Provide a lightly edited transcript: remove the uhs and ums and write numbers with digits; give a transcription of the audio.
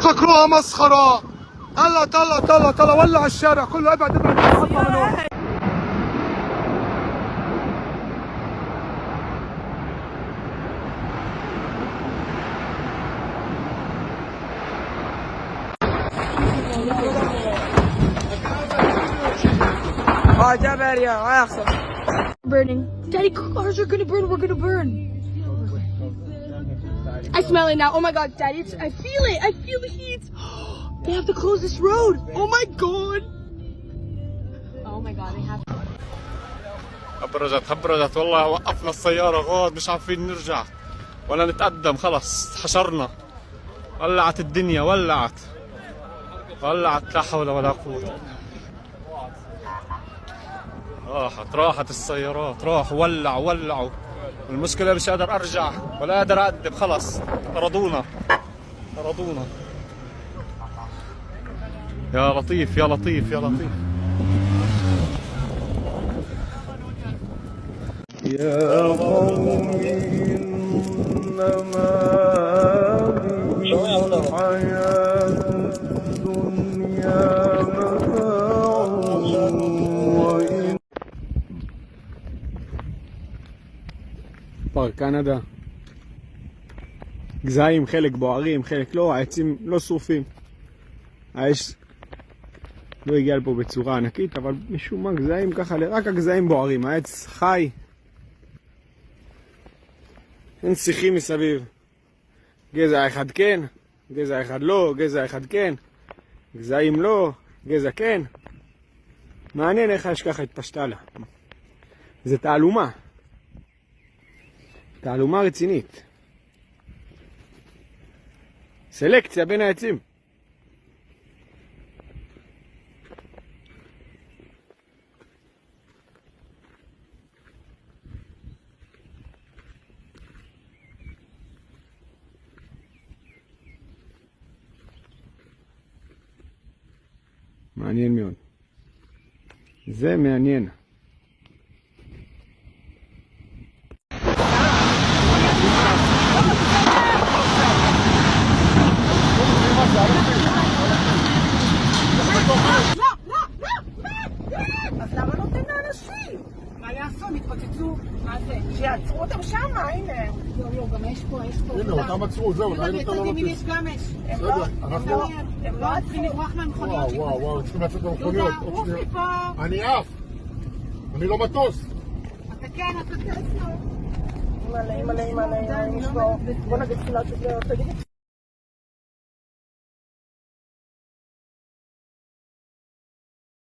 فكروها مسخرة. طلع طلع طلع طلع، ولع الشارع كله، ابعد ابعد اطلع من هون. Burning. Daddy, cars are gonna burn. We're gonna burn. I smell it now. Oh my god, Daddy, I feel it. I feel the heat. They have to close this road. Oh my god. Oh my god, they have to. هبرجت والله. وقفنا السيارة غاد، مش عارفين نرجع ولا نتقدم، خلص حشرنا. ولعت الدنيا، ولعت لا حول ولا قوة. راحت السيارات، ولعوا. المشكلة مش قادر ارجع ولا قادر اقدم، خلص طردونا. يا لطيف. يا قوم إنما الحياة الدنيا متاع وإن פארק קנדה. גזעים, חלק בוערים, חלק לא, העצים לא שרופים. האש לא הגיע לפה בצורה ענקית, אבל משום מה גזעים ככה, רק הגזעים בוערים, העץ חי. אין שיחים מסביב. גזע אחד כן, גזע אחד לא, גזע אחד כן, גזעים לא, גזע כן. מעניין איך האש ככה התפשטה לה. זה תעלומה רצינית. סלקציה בין העצים. מעניין מאוד. זה מעניין. אז למה נותן לאנשים? מה יעשו? מתפוצצו? מה זה? שיעצרו אותם שם, הנה. לא, גם יש פה. הנה, אותם עצרו, זהו, ראינו אותם לא יש גם אש. הם לא צריכים לברוח מהמכוניות. וואו, צריכים לצאת במכוניות. עוף מפה. אני עף. אני לא מטוס. אתה כן, אתה טס. אימא'לה, בוא נגיד תפילה שזה...